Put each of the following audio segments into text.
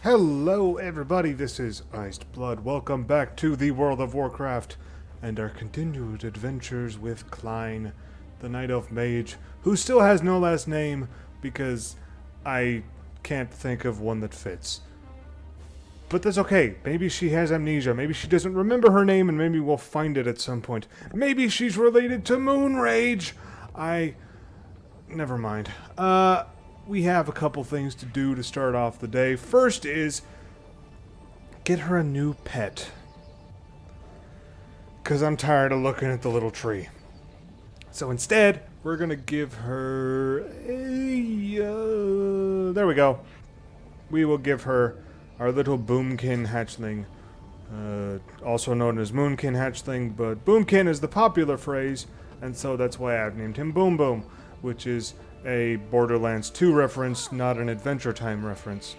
Hello everybody, this is Iced Blood. Welcome back to the world of Warcraft and our continued adventures with Klein, the Night Elf Mage, who still has no last name because I can't think of one that fits. But that's okay. Maybe she has amnesia, maybe she doesn't remember her name, and maybe we'll find it at some point. Maybe she's related to MOONRAGE! Never mind. We have a couple things to do to start off the day. First is get her a new pet. Because I'm tired of looking at the little tree. So instead, we're going to give her a... there we go. We will give her our little boomkin hatchling. Also known as moonkin hatchling, but boomkin is the popular phrase, and so that's why I've named him Boom Boom, which is a Borderlands 2 reference, not an Adventure Time reference,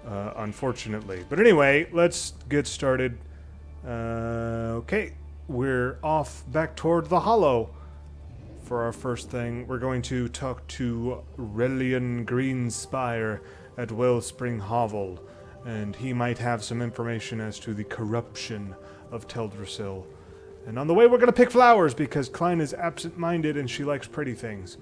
unfortunately. But anyway, let's get started. Okay, we're off back toward the Hollow. For our first thing, we're going to talk to Relian Greenspire at Wellspring Hovel, and he might have some information as to the corruption of Teldrassil. And on the way, we're going to pick flowers, because Klein is absent-minded and she likes pretty things.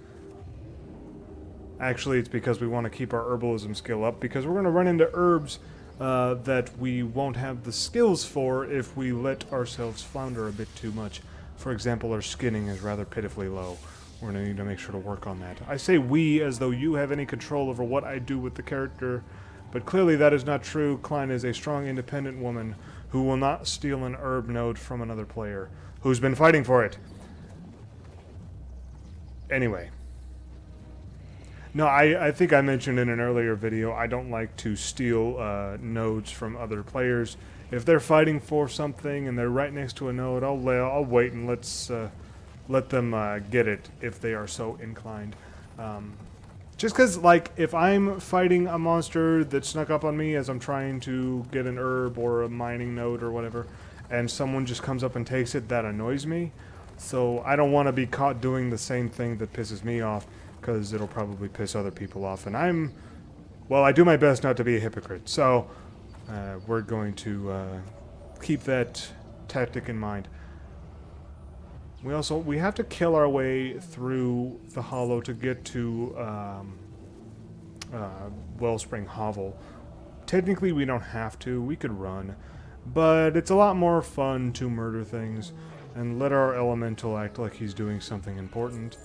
Actually, it's because we want to keep our herbalism skill up, because we're going to run into herbs that we won't have the skills for if we let ourselves flounder a bit too much. For example, our skinning is rather pitifully low. We're going to need to make sure to work on that. I say we as though you have any control over what I do with the character, but clearly that is not true. Klein is a strong, independent woman who will not steal an herb node from another player who's been fighting for it. Anyway. No, I think I mentioned in an earlier video, I don't like to steal nodes from other players. If they're fighting for something and they're right next to a node, I'll wait and let them get it if they are so inclined. Just because, like, if I'm fighting a monster that snuck up on me as I'm trying to get an herb or a mining node or whatever, and someone just comes up and takes it, that annoys me. So I don't want to be caught doing the same thing that pisses me off, because it'll probably piss other people off. And I do my best not to be a hypocrite. So we're going to keep that tactic in mind. We have to kill our way through the Hollow to get to Wellspring Hovel. Technically, we don't have to. We could run. But it's a lot more fun to murder things and let our elemental act like he's doing something important.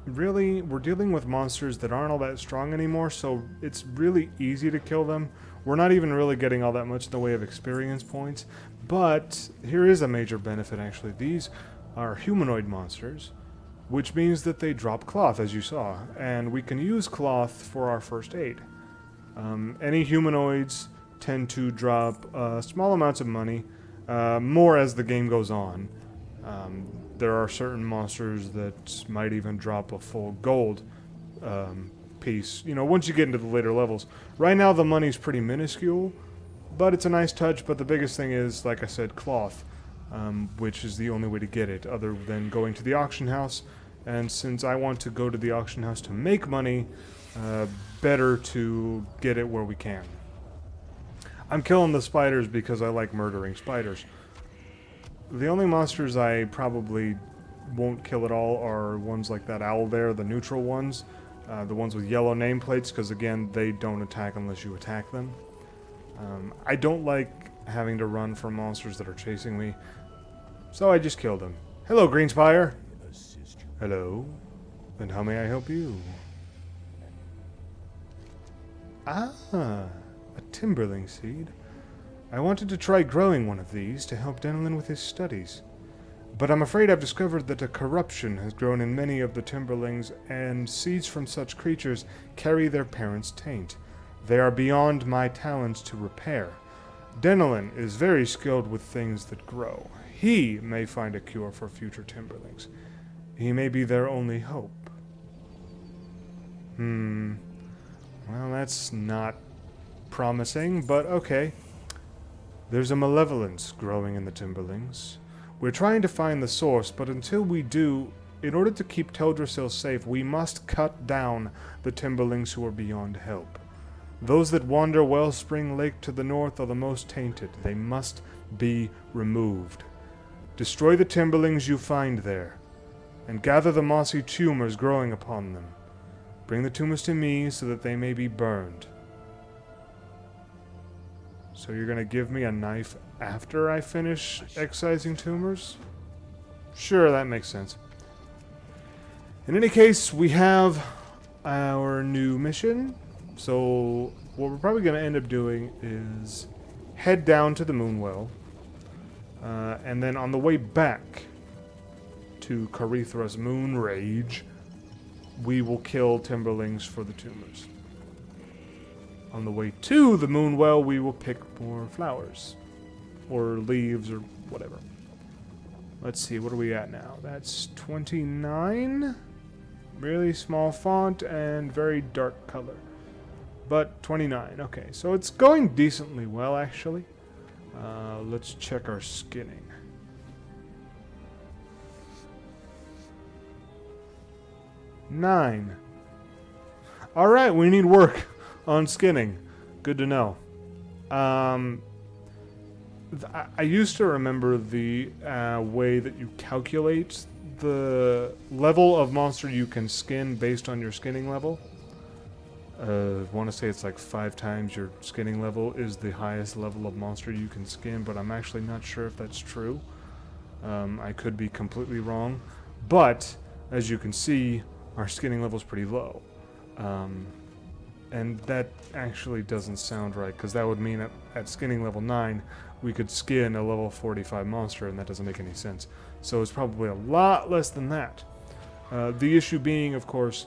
Really, we're dealing with monsters that aren't all that strong anymore, so it's really easy to kill them. We're not even really getting all that much in the way of experience points, but here is a major benefit, actually. These are humanoid monsters, which means that they drop cloth, as you saw, and we can use cloth for our first aid. Any humanoids tend to drop small amounts of money, more as the game goes on. There are certain monsters that might even drop a full gold piece, you know, once you get into the later levels. Right now the money's pretty minuscule, but it's a nice touch. But the biggest thing is, like I said, cloth, which is the only way to get it other than going to the auction house. And since I want to go to the auction house to make money, better to get it where we can. I'm killing the spiders because I like murdering spiders. The only monsters I probably won't kill at all are ones like that owl there, the neutral ones, the ones with yellow nameplates, because again, they don't attack unless you attack them. I don't like having to run from monsters that are chasing me, so I just killed them. Hello, Greenspire. Hello, and how may I help you? Ah, a timberling seed. I wanted to try growing one of these to help Denelin with his studies. But I'm afraid I've discovered that a corruption has grown in many of the timberlings, and seeds from such creatures carry their parents' taint. They are beyond my talents to repair. Denelin is very skilled with things that grow. He may find a cure for future timberlings. He may be their only hope. Well, that's not promising, but okay. There's a malevolence growing in the timberlings. We're trying to find the source, but until we do, in order to keep Teldrassil safe, we must cut down the timberlings who are beyond help. Those that wander Wellspring Lake to the north are the most tainted. They must be removed. Destroy the timberlings you find there, and gather the mossy tumors growing upon them. Bring the tumors to me so that they may be burned. So you're going to give me a knife after I finish excising tumors? Sure, that makes sense. In any case, we have our new mission. So what we're probably going to end up doing is head down to the Moonwell. And then on the way back to Carithra's Moonrage, we will kill Timberlings for the tumors. On the way to the Moonwell, we will pick more flowers. Or leaves, or whatever. Let's see, what are we at now? That's 29. Really small font and very dark color. But 29, okay. So it's going decently well, actually. Let's check our skinning. 9. Alright, we need work on skinning. Good to know. I used to remember the way that you calculate the level of monster you can skin based on your skinning level. I want to say it's like 5 times your skinning level is the highest level of monster you can skin, but I'm actually not sure if that's true. I could be completely wrong. But, as you can see, our skinning level is pretty low. And that actually doesn't sound right, because that would mean at skinning level 9, we could skin a level 45 monster, and that doesn't make any sense. So it's probably a lot less than that. The issue being, of course,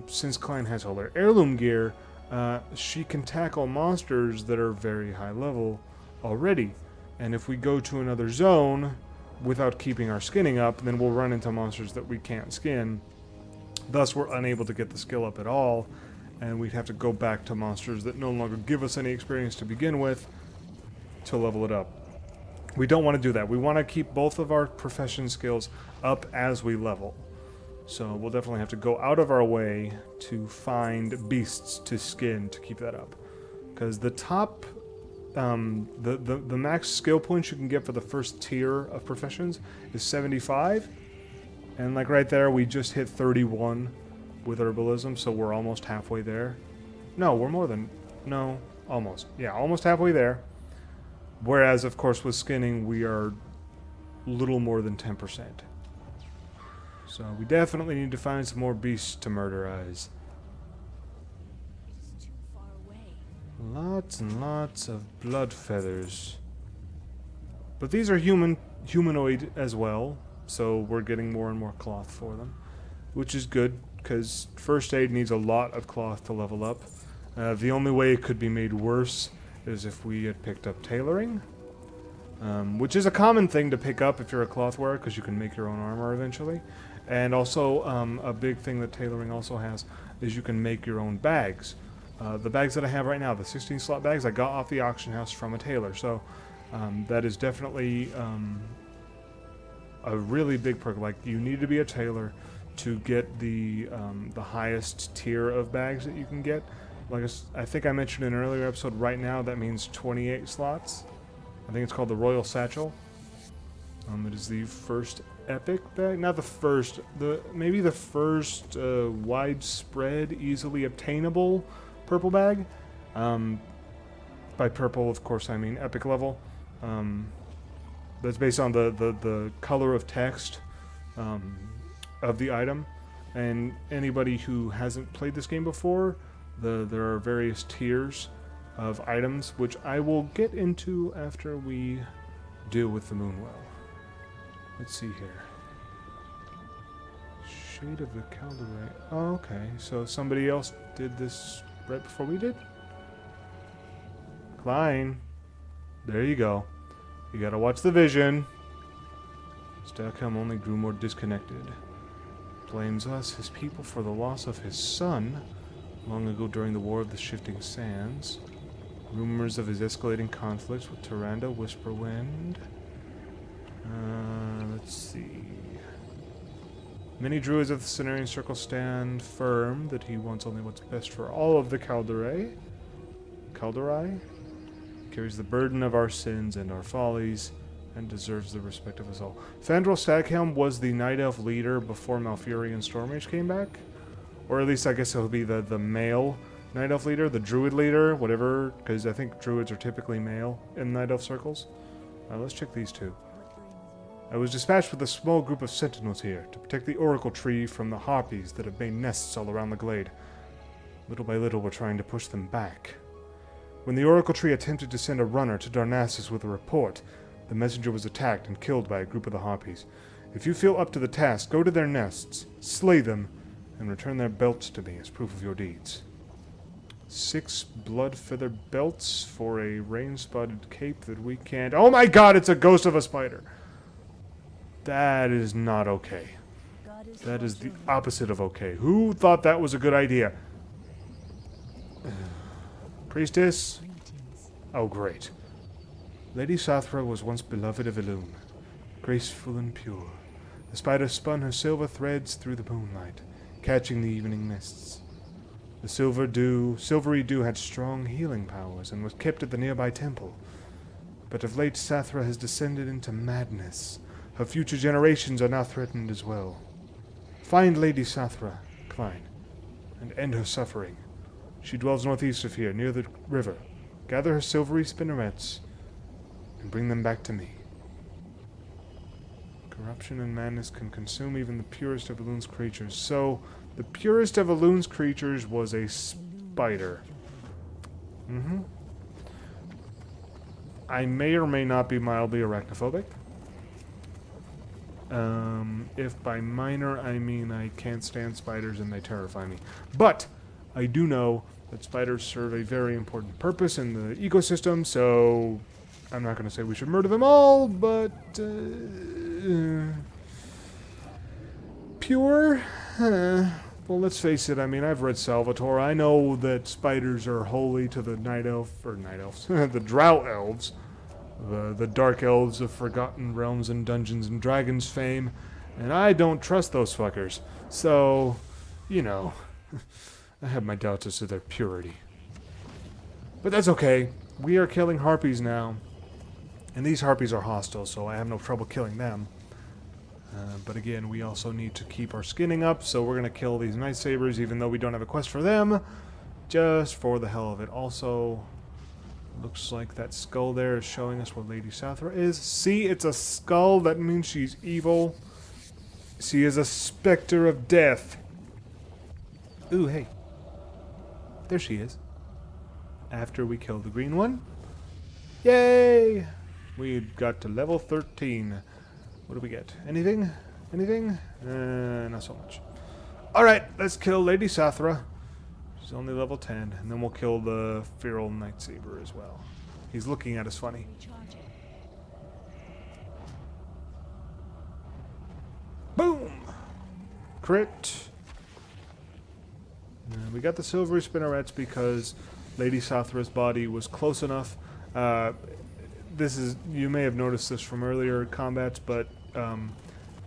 since Klein has all her heirloom gear, she can tackle monsters that are very high level already. And if we go to another zone without keeping our skinning up, then we'll run into monsters that we can't skin. Thus, we're unable to get the skill up at all, and we'd have to go back to monsters that no longer give us any experience to begin with to level it up. We don't want to do that. We want to keep both of our profession skills up as we level. So we'll definitely have to go out of our way to find beasts to skin to keep that up. Because the top, the max skill points you can get for the first tier of professions is 75. And like right there, we just hit 31 with herbalism, so we're almost halfway there. No, we're more than, no, almost. Yeah, almost halfway there. Whereas, of course, with skinning, we are little more than 10%. So we definitely need to find some more beasts to murderize. It's too far away. Lots and lots of blood feathers. But these are humanoid as well, so we're getting more and more cloth for them. Which is good, because first aid needs a lot of cloth to level up. The only way it could be made worse is if we had picked up tailoring. Which is a common thing to pick up if you're a cloth wearer, because you can make your own armor eventually. And also, a big thing that tailoring also has is you can make your own bags. The bags that I have right now, the 16 slot bags, I got off the auction house from a tailor. So that is definitely a really big perk. Like, you need to be a tailor to get the highest tier of bags that you can get. Like I think I mentioned in an earlier episode, right now that means 28 slots. I think it's called the Royal Satchel. It is the first epic bag, not the first, maybe the first widespread, easily obtainable purple bag. By purple, of course, I mean epic level. That's based on the color of text of the item. And anybody who hasn't played this game before, there are various tiers of items, which I will get into after we deal with the Moonwell. Let's see here. Shade of the Calderay. Oh, okay. So somebody else did this right before we did? Klein. There you go. You gotta watch the vision. Stalcom only grew more disconnected. Blames us, his people, for the loss of his son long ago during the War of the Shifting Sands. Rumors of his escalating conflicts with Tyrande, Whisperwind. Let's see. Many druids of the Cenarian Circle stand firm that he wants only what's best for all of the Calderay. Kaldarai carries the burden of our sins and our follies, and deserves the respect of us all. Fandral Staghelm was the Night Elf leader before Malfurion Stormage came back. Or at least I guess he'll be the male Night Elf leader, the Druid leader, whatever, because I think Druids are typically male in Night Elf circles. Let's check these two. I was dispatched with a small group of sentinels here to protect the Oracle Tree from the Harpies that have made nests all around the glade. Little by little, we're trying to push them back. When the Oracle Tree attempted to send a runner to Darnassus with a report, the messenger was attacked and killed by a group of the Harpies. If you feel up to the task, go to their nests, slay them, and return their belts to me as proof of your deeds. 6 blood feather belts for a rain-spotted cape that we can't... Oh my god, it's a ghost of a spider! That is not okay. That is the opposite of okay. Who thought that was a good idea? Priestess? Oh, great. Lady Sathrah was once beloved of Elune, graceful and pure. The spider spun her silver threads through the moonlight, catching the evening mists. The silvery dew had strong healing powers and was kept at the nearby temple. But of late Sathrah has descended into madness. Her future generations are now threatened as well. Find Lady Sathrah, Klein, and end her suffering. She dwells northeast of here, near the river. Gather her silvery spinnerets and bring them back to me. Corruption and madness can consume even the purest of Elune's creatures. So, the purest of Elune's creatures was a spider. I may or may not be mildly arachnophobic. If by minor I mean I can't stand spiders and they terrify me. But, I do know that spiders serve a very important purpose in the ecosystem, so I'm not going to say we should murder them all, but... pure? Well, let's face it, I mean, I've read Salvatore. I know that spiders are holy to the night elves, the drow elves, the dark elves of Forgotten Realms and Dungeons and Dragons fame, and I don't trust those fuckers. So, you know, I have my doubts as to their purity. But that's okay. We are killing Harpies now. And these Harpies are hostile, so I have no trouble killing them. But again, we also need to keep our skinning up, so we're going to kill these Night Sabers, even though we don't have a quest for them, just for the hell of it. Also, looks like that skull there is showing us where Lady Sathrah is. See, it's a skull. That means she's evil. She is a specter of death. Ooh, hey. There she is. After we kill the green one. Yay! We got to level 13. What do we get? Anything? Anything? Not so much. Alright, let's kill Lady Sathrah. She's only level 10. And then we'll kill the feral Night Saber as well. He's looking at us funny. Boom! Crit. We got the silvery spinnerets because Lady Sathrah's body was close enough. This is, you may have noticed this from earlier combats, but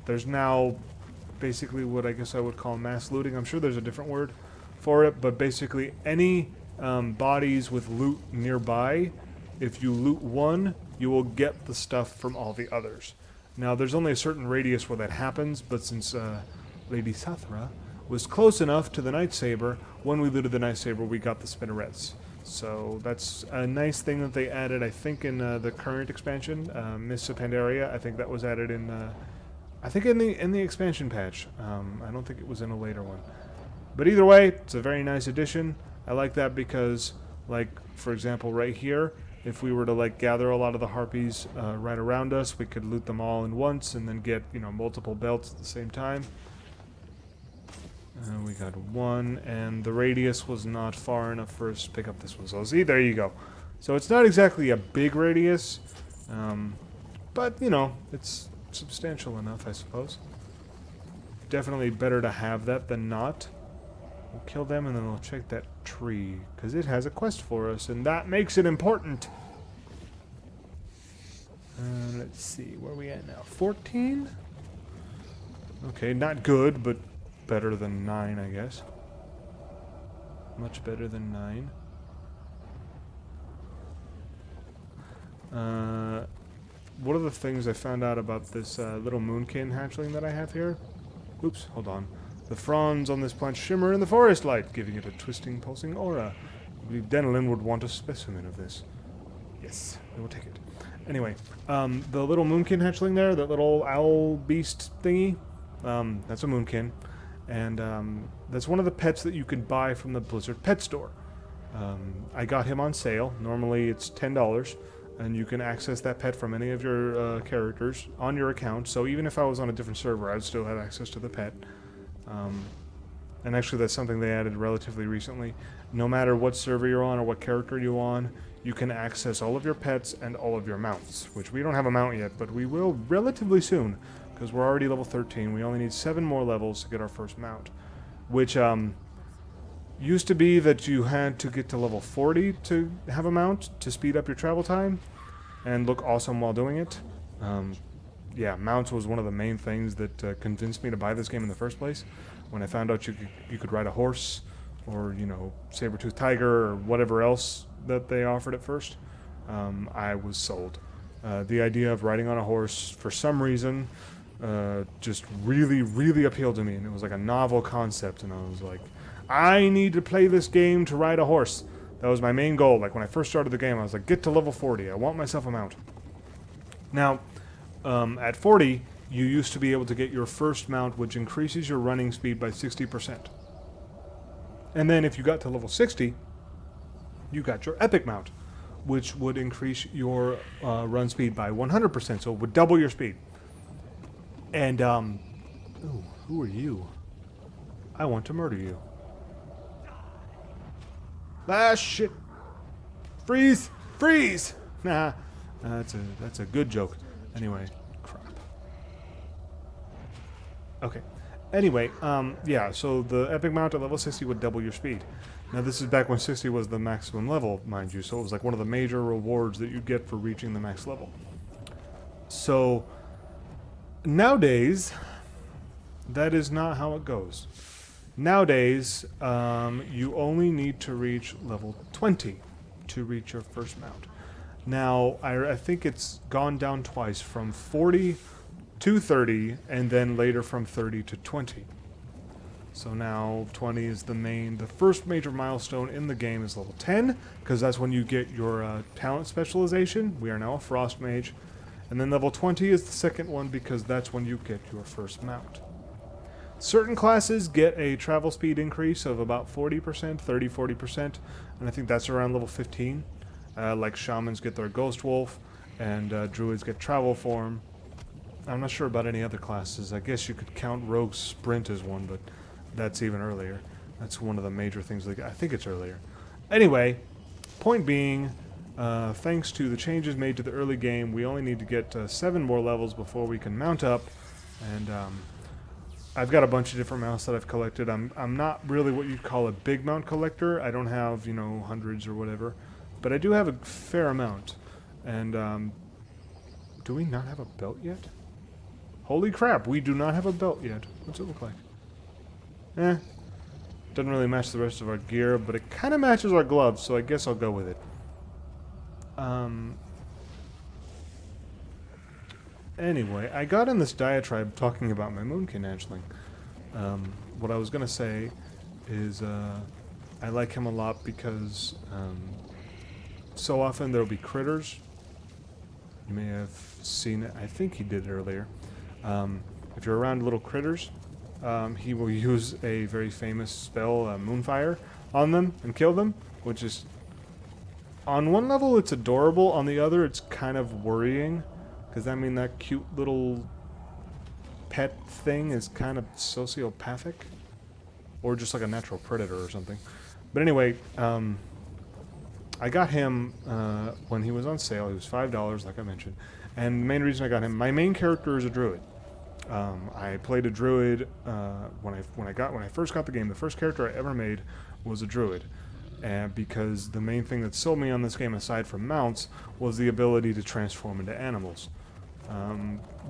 there's now basically what I guess I would call mass looting. I'm sure there's a different word for it, but basically any bodies with loot nearby, if you loot one, you will get the stuff from all the others. Now, there's only a certain radius where that happens, but since Lady Sathrah was close enough to the Night Saber, when we looted the Night Saber, we got the spinnerets. So that's a nice thing that they added, I think, in the current expansion, Mists of Pandaria. I think that was added in, I think in the expansion patch. I don't think it was in a later one. But either way, it's a very nice addition. I like that because, like, for example, right here, if we were to, like, gather a lot of the Harpies right around us, we could loot them all in once and then get, you know, multiple belts at the same time. We got one, and the radius was not far enough for us to pick up this one. So see, there you go. So it's not exactly a big radius, but, you know, it's substantial enough, I suppose. Definitely better to have that than not. We'll kill them, and then we'll check that tree, because it has a quest for us, and that makes it important. Let's see, where are we at now? 14? Okay, not good, but better than 9, I guess. Much better than 9. One of the things I found out about this little moonkin hatchling that I have here. Oops, hold on. The fronds on this plant shimmer in the forest light, giving it a twisting, pulsing aura. I believe Denelin would want a specimen of this. Yes, we will take it. Anyway, the little moonkin hatchling there, that little owl beast thingy, that's a moonkin. And that's one of the pets that you can buy from the Blizzard pet store. I got him on sale. Normally it's $10, and you can access that pet from any of your characters on your account. So even if I was on a different server, I'd still have access to the pet. And actually that's something they added relatively recently. No matter what server you're on or what character you're on, you can access all of your pets and all of your mounts, which we don't have a mount yet, but we will relatively soon, because we're already level 13. We only need 7 more levels to get our first mount, which used to be that you had to get to level 40 to have a mount to speed up your travel time and look awesome while doing it. Yeah, mounts was one of the main things that convinced me to buy this game in the first place. When I found out you could ride a horse, or, you know, saber-toothed tiger, or whatever else that they offered at first, I was sold. The idea of riding on a horse, for some reason, just really, really appealed to me, and it was like a novel concept, and I was like, I need to play this game to ride a horse. That was my main goal. Like, when I first started the game, I was like, get to level 40. I want myself a mount. Now, at 40, you used to be able to get your first mount, which increases your running speed by 60%. And then if you got to level 60, you got your epic mount, which would increase your run speed by 100%, so it would double your speed. And, ooh, who are you? I want to murder you. Ah, shit. Freeze! Freeze! Nah, that's a good joke. Anyway, crap. Okay. Anyway, yeah, so the epic mount at level 60 would double your speed. Now, this is back when 60 was the maximum level, mind you, so it was like one of the major rewards that you get for reaching the max level. So, nowadays, that is not how it goes. Nowadays, you only need to reach level 20 to reach your first mount. Now, I think it's gone down twice, from 40 to 30, and then later from 30 to 20. So now 20 is the first major milestone in the game is level 10, because that's when you get your talent specialization. We are now a frost mage. And then level 20 is the second one, because that's when you get your first mount. Certain classes get a travel speed increase of about 40%, 30-40%, and I think that's around level 15. Like shamans get their ghost wolf, and druids get travel form. I'm not sure about any other classes. I guess you could count rogue's sprint as one, but that's even earlier. That's one of the major things. I think it's earlier. Anyway, point being, thanks to the changes made to the early game, we only need to get 7 more levels before we can mount up, and I've got a bunch of different mounts that I've collected. I'm not really what you'd call a big mount collector. I don't have, you know, hundreds or whatever, but I do have a fair amount. And do we not have a belt yet? Holy crap, we do not have a belt yet. What's it look like? Doesn't really match the rest of our gear, but it kind of matches our gloves, so I guess I'll go with it. Anyway, I got in this diatribe talking about my moonkin hatchling. What I was going to say is I like him a lot because so often there will be critters. You may have seen it. I think he did it earlier. If you're around little critters, he will use a very famous spell, Moonfire, on them and kill them, which is, on one level it's adorable, on the other it's kind of worrying, because that means that cute little pet thing is kind of sociopathic, or just like a natural predator or something. But anyway, I got him when he was on sale. He was $5, like I mentioned, and the main reason I got him, my main character is a druid. I played a druid when I first got the game. The first character I ever made was a druid, because the main thing that sold me on this game, aside from mounts, was the ability to transform into animals.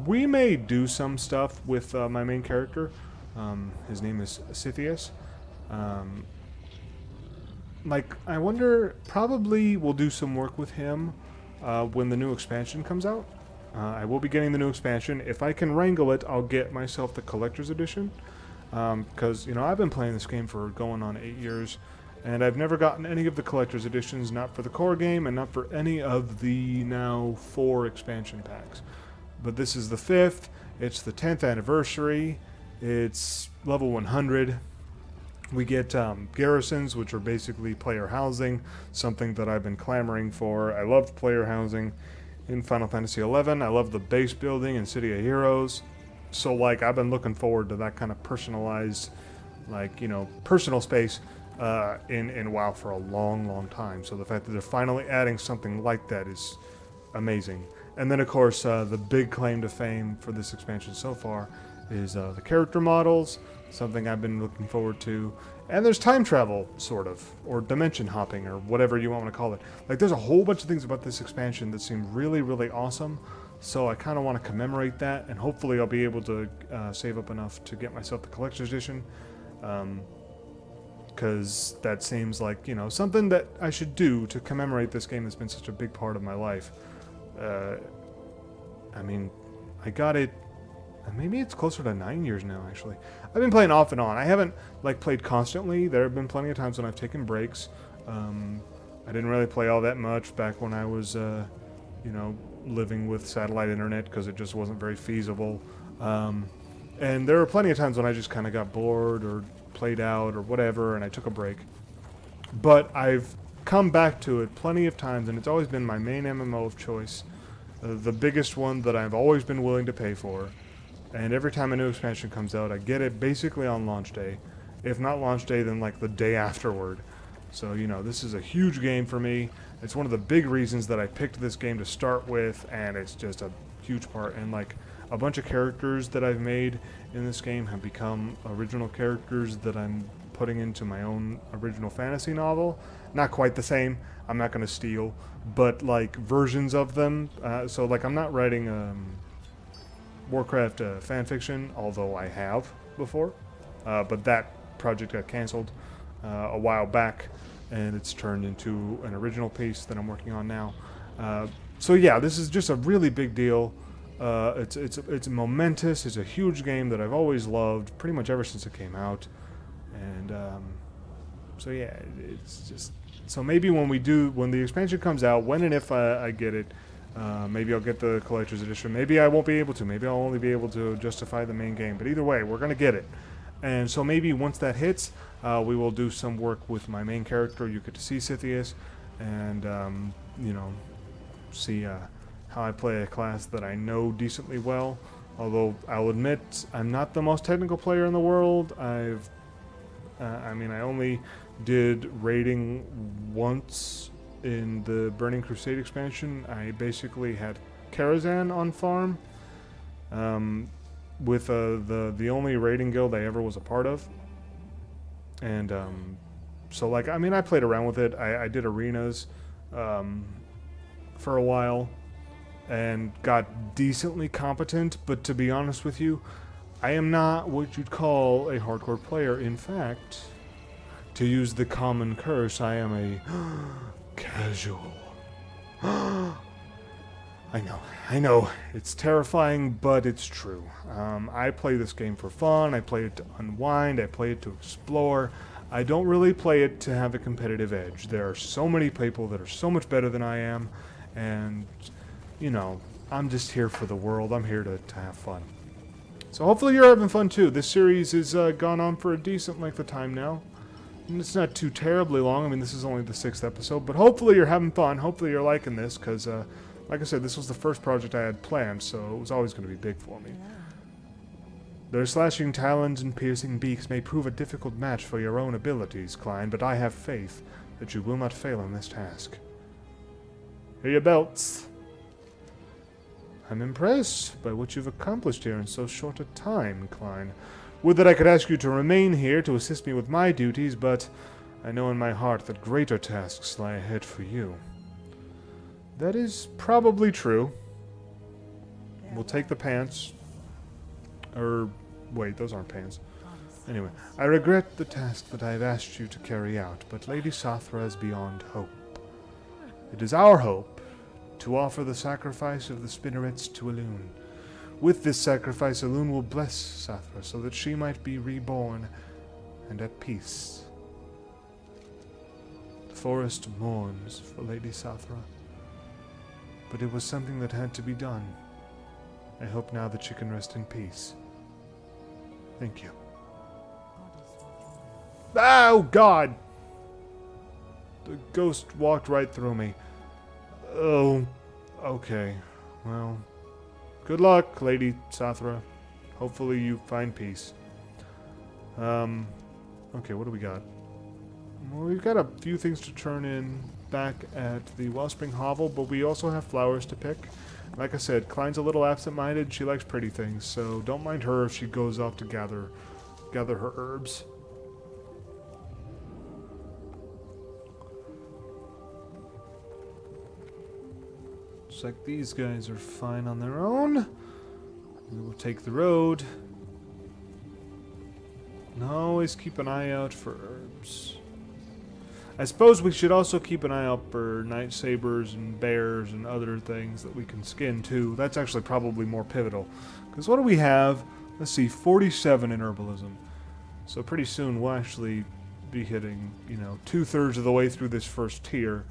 We may do some stuff with my main character. His name is Sathrah. Like, I wonder, probably we'll do some work with him when the new expansion comes out. I will be getting the new expansion. If I can wrangle it, I'll get myself the collector's edition. Because, you know, I've been playing this game for going on 8 years, and I've never gotten any of the collector's editions, not for the core game, and not for any of the now 4 expansion packs. But this is the 5th, it's the 10th anniversary, it's level 100. We get garrisons, which are basically player housing, something that I've been clamoring for. I loved player housing in Final Fantasy XI. I love the base building in City of Heroes. So, like, I've been looking forward to that kind of personalized, like, you know, personal space in WoW for a long, long time. So the fact that they're finally adding something like that is amazing. And then, of course, the big claim to fame for this expansion so far is the character models, something I've been looking forward to. And there's time travel, sort of, or dimension hopping, or whatever you want to call it. Like, there's a whole bunch of things about this expansion that seem really, really awesome. So I kind of want to commemorate that, and hopefully I'll be able to save up enough to get myself the collector's edition. Because that seems like, you know, something that I should do to commemorate this game that's been such a big part of my life. I mean, I got it, maybe it's closer to 9 years now, actually. I've been playing off and on. I haven't, like, played constantly. There have been plenty of times when I've taken breaks. I didn't really play all that much back when I was, you know, living with satellite internet, because it just wasn't very feasible. And there were plenty of times when I just kind of got bored or played out or whatever, and I took a break. But I've come back to it plenty of times, and it's always been my main MMO of choice. The biggest one that I've always been willing to pay for. And every time a new expansion comes out, I get it basically on launch day. If not launch day, then like the day afterward. So, you know, this is a huge game for me. It's one of the big reasons that I picked this game to start with, and it's just a huge part. And like a bunch of characters that I've made in this game have become original characters that I'm putting into my own original fantasy novel. Not quite the same, I'm not going to steal, but like versions of them. So like I'm not writing Warcraft fanfiction, although I have before, but that project got canceled a while back, and it's turned into an original piece that I'm working on now. So yeah, this is just a really big deal. It's momentous. It's a huge game that I've always loved, pretty much ever since it came out. And so yeah, it's just, so maybe when the expansion comes out, when and if I get it, maybe I'll get the collector's edition. Maybe I won't be able to. Maybe I'll only be able to justify the main game. But either way, we're gonna get it. And so maybe once that hits, we will do some work with my main character. You get to see Scythius, and you know, see how I play a class that I know decently well. Although I'll admit I'm not the most technical player in the world. I mean, I only did raiding once in the Burning Crusade expansion. I basically had Karazhan on farm with the only raiding guild I ever was a part of. And so, like, I mean, I played around with it. I did arenas for a while and got decently competent, but to be honest with you, I am not what you'd call a hardcore player. In fact, to use the common curse, I am a casual. I know, it's terrifying, but it's true. I play this game for fun, I play it to unwind, I play it to explore. I don't really play it to have a competitive edge. There are so many people that are so much better than I am, and, you know, I'm just here for the world. I'm here to have fun. So hopefully you're having fun too. This series has gone on for a decent length of time now. And it's not too terribly long. I mean, this is only the 6th episode, but hopefully you're having fun. Hopefully you're liking this, because, like I said, this was the first project I had planned, so it was always going to be big for me. Their slashing talons and piercing beaks may prove a difficult match for your own abilities, Klein, but I have faith that you will not fail in this task. Here are your belts. I'm impressed by what you've accomplished here in so short a time, Klein. Would that I could ask you to remain here to assist me with my duties, but I know in my heart that greater tasks lie ahead for you. That is probably true. We'll take the pants. Or, wait, those aren't pants. Anyway, I regret the task that I have asked you to carry out, but Lady Sathrah is beyond hope. It is our hope to offer the sacrifice of the spinnerets to Elune. With this sacrifice, Elune will bless Sathrah so that she might be reborn and at peace. The forest mourns for Lady Sathrah, but it was something that had to be done. I hope now that she can rest in peace. Thank you. Oh, God! The ghost walked right through me. Oh, okay. Well, good luck, Lady Sathrah. Hopefully you find peace. Okay, what do we got? Well, we've got a few things to turn in back at the Wellspring Hovel, but we also have flowers to pick. Like I said, Klein's a little absent-minded. She likes pretty things, so don't mind her if she goes off to gather her herbs. Looks like these guys are fine on their own. We will take the road. And always keep an eye out for herbs. I suppose we should also keep an eye out for night sabers and bears and other things that we can skin too. That's actually probably more pivotal. Because what do we have? Let's see, 47 in herbalism. So pretty soon we'll actually be hitting, 2/3 of the way through this first tier.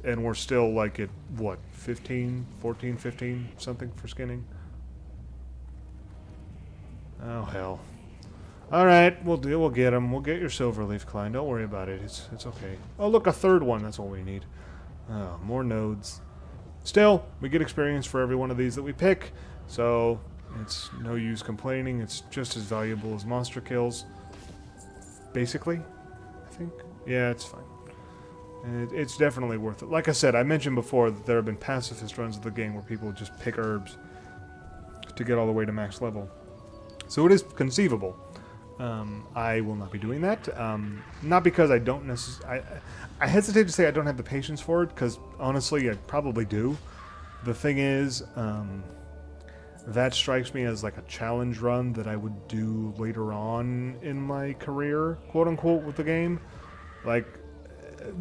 And we're still like at, what, 15, 14, 15, something for skinning? Oh, hell. Alright, we'll get him. We'll get your Silverleaf, Klein. Don't worry about it. It's okay. Oh, look, a third one. That's all we need. Oh, more nodes. Still, we get experience for every one of these that we pick, so it's no use complaining. It's just as valuable as monster kills. Basically, I think. Yeah, it's fine. It's definitely worth it. Like I said, I mentioned before that there have been pacifist runs of the game where people just pick herbs to get all the way to max level. So it is conceivable. I will not be doing that. Not because I don't necessarily... I hesitate to say I don't have the patience for it, because honestly, I probably do. The thing is, that strikes me as like a challenge run that I would do later on in my career, quote-unquote, with the game. Like,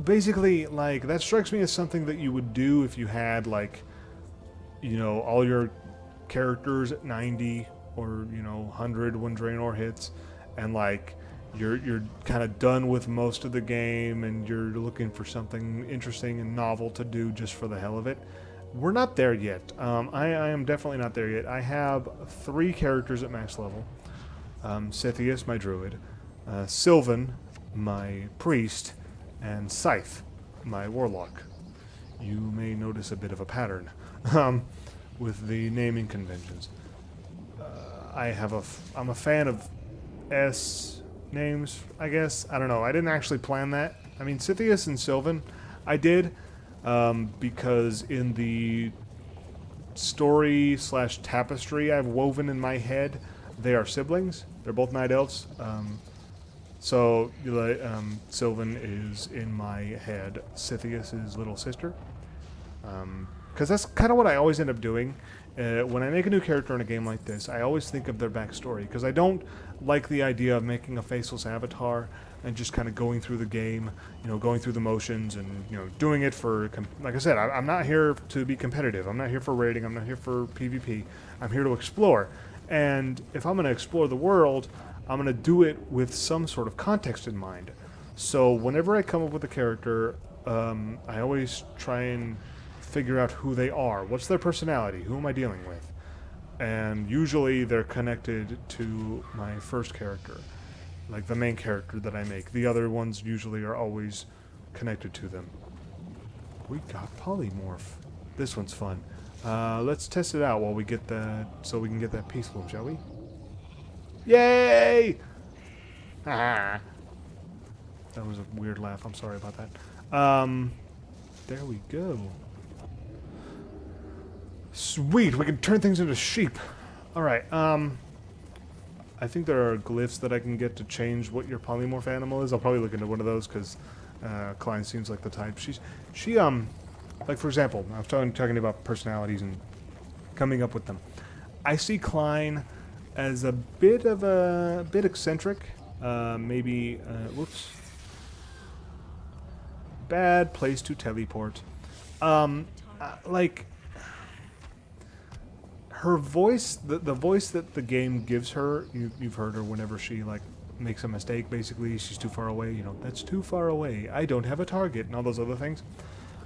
basically, like, that strikes me as something that you would do if you had, like, all your characters at 90 or, 100 when Draenor hits, and like you're kind of done with most of the game and you're looking for something interesting and novel to do just for the hell of it. We're not there yet. I am definitely not there yet. I have 3 characters at max level. Sithius, my druid, Sylvan, my priest, and Scythe, my warlock. You may notice a bit of a pattern with the naming conventions. I'm a fan of S names, I guess. I don't know. I didn't actually plan that. I mean, Sithius and Sylvan, I did, because in the story/tapestry I've woven in my head, they are siblings. They're both night elves. So Sylvan is in my head Sithius' little sister. Because that's kind of what I always end up doing. When I make a new character in a game like this, I always think of their backstory, because I don't like the idea of making a faceless avatar and just kind of going through the game, going through the motions and, doing it for, like I said, I'm not here to be competitive. I'm not here for raiding. I'm not here for PvP. I'm here to explore. And if I'm going to explore the world, I'm going to do it with some sort of context in mind. So whenever I come up with a character, I always try and figure out who they are. What's their personality? Who am I dealing with? And usually they're connected to my first character, like the main character that I make. The other ones usually are always connected to them. We got polymorph. This one's fun. Let's test it out while we get that, so we can get that peace bloom, shall we? Yay! Ah. That was a weird laugh. I'm sorry about that. There we go. Sweet, we can turn things into sheep. Alright, I think there are glyphs that I can get to change what your polymorph animal is. I'll probably look into one of those, because Klein seems like the type. She like for example, I was talking about personalities and coming up with them. I see Klein as a bit eccentric. Maybe, whoops. Bad place to teleport. like, her voice, the voice that the game gives her, you've heard her whenever she, like, makes a mistake, basically. She's too far away, you know, that's too far away. I don't have a target, and all those other things.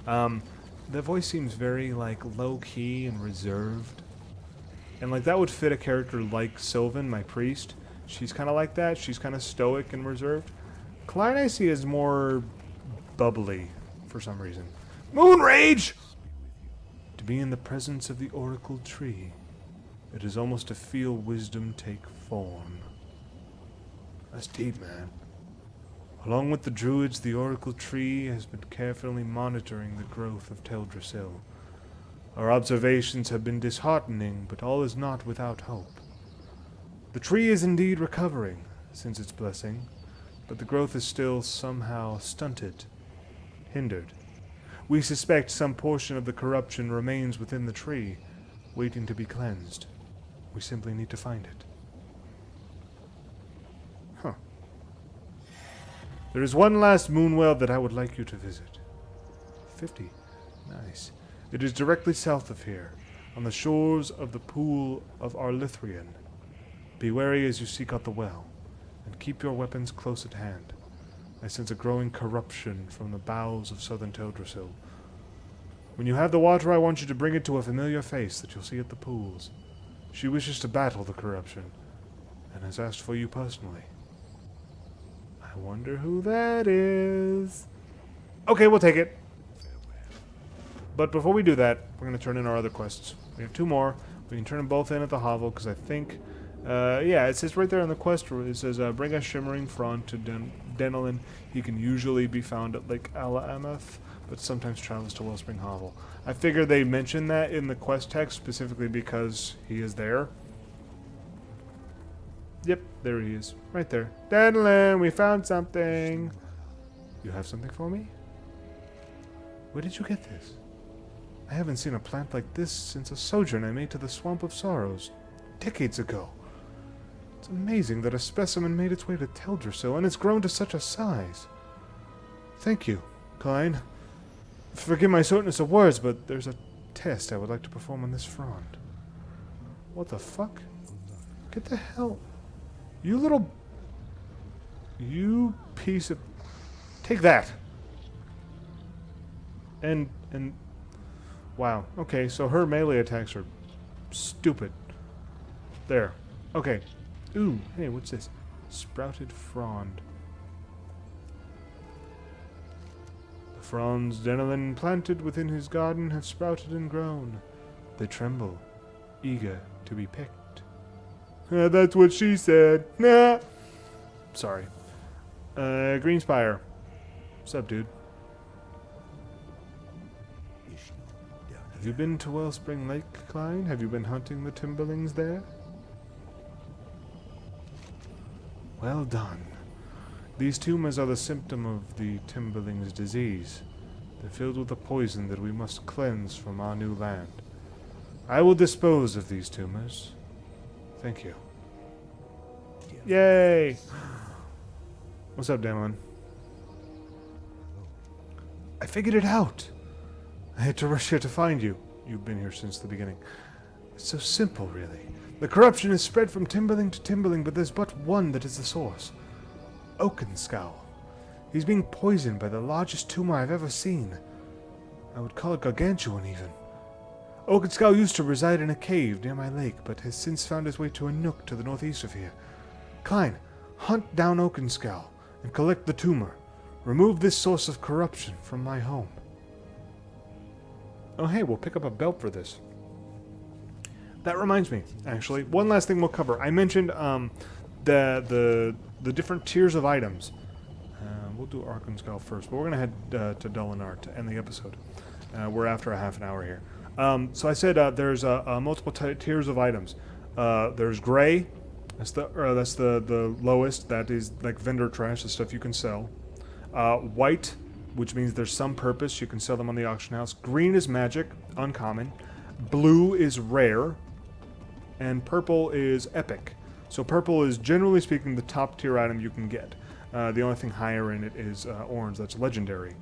The voice seems very, like, low-key and reserved. And, like, that would fit a character like Sylvan, my priest. She's kind of like that. She's kind of stoic and reserved. Klein I see is more bubbly, for some reason. MOONRAGE! To be in the presence of the Oracle Tree, it is almost to feel wisdom take form. That's deep, man. Along with the druids, the Oracle Tree has been carefully monitoring the growth of Teldrassil. Our observations have been disheartening, but all is not without hope. The tree is indeed recovering since its blessing, but the growth is still somehow stunted, hindered. We suspect some portion of the corruption remains within the tree, waiting to be cleansed. We simply need to find it. Huh. There is one last moonwell that I would like you to visit. 50. Nice. It is directly south of here, on the shores of the pool of Arlithrian. Be wary as you seek out the well, and keep your weapons close at hand. I sense a growing corruption from the bowels of southern Teldrassil. When you have the water, I want you to bring it to a familiar face that you'll see at the pools. She wishes to battle the corruption, and has asked for you personally. I wonder who that is. Okay, we'll take it. But before we do that, we're going to turn in our other quests. We have 2 more. We can turn them both in at the hovel, because I think... yeah, it says right there on the quest, it says, bring a shimmering frond to Denelin. He can usually be found at Lake Ala-Amath, but sometimes travels to Wellspring Hovel. I figure they mentioned that in the quest text, specifically because he is there. Yep, there he is. Right there. Denelin, we found something. You have something for me? Where did you get this? I haven't seen a plant like this since a sojourn I made to the Swamp of Sorrows decades ago. It's amazing that a specimen made its way to Teldrassil, and it's grown to such a size. Thank you, Klein. Forgive my shortness of words, but there's a test I would like to perform on this frond. What the fuck? Get the hell... You piece of... Take that! And... Wow. Okay, so her melee attacks are stupid. There. Okay. Ooh, hey, what's this? Sprouted frond. The fronds Denelin planted within his garden have sprouted and grown. They tremble, eager to be picked. That's what she said. Nah. Sorry. Greenspire. What's up, dude? Have you been to Wellspring Lake, Klein? Have you been hunting the Timberlings there? Well done. These tumors are the symptom of the Timberlings' disease. They're filled with a poison that we must cleanse from our new land. I will dispose of these tumors. Thank you. Yay! What's up, Denelin? I figured it out! I had to rush here to find you. You've been here since the beginning. It's so simple, really. The corruption is spread from Timberling to Timberling, but there's but one that is the source. Oakenscowl. He's being poisoned by the largest tumor I've ever seen. I would call it gargantuan, even. Oakenscowl used to reside in a cave near my lake, but has since found his way to a nook to the northeast of here. Klein, hunt down Oakenscowl and collect the tumor. Remove this source of corruption from my home. Oh hey, we'll pick up a belt for this. That reminds me, actually, one last thing we'll cover. I mentioned the different tiers of items. We'll do Oakenscowl first, but we're going to head to Dolinar to end the episode. We're after a half an hour here. So I said there's multiple tiers of items. There's gray. That's the lowest. That is like vendor trash, the stuff you can sell. White, which means there's some purpose. You can sell them on the auction house. Green is magic, uncommon. Blue is rare. And purple is epic. So purple is, generally speaking, the top tier item you can get. The only thing higher in it is orange. That's legendary.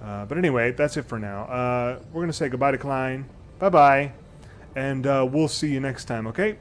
But anyway, that's it for now. We're going to say goodbye to Klein. Bye-bye. And we'll see you next time, okay?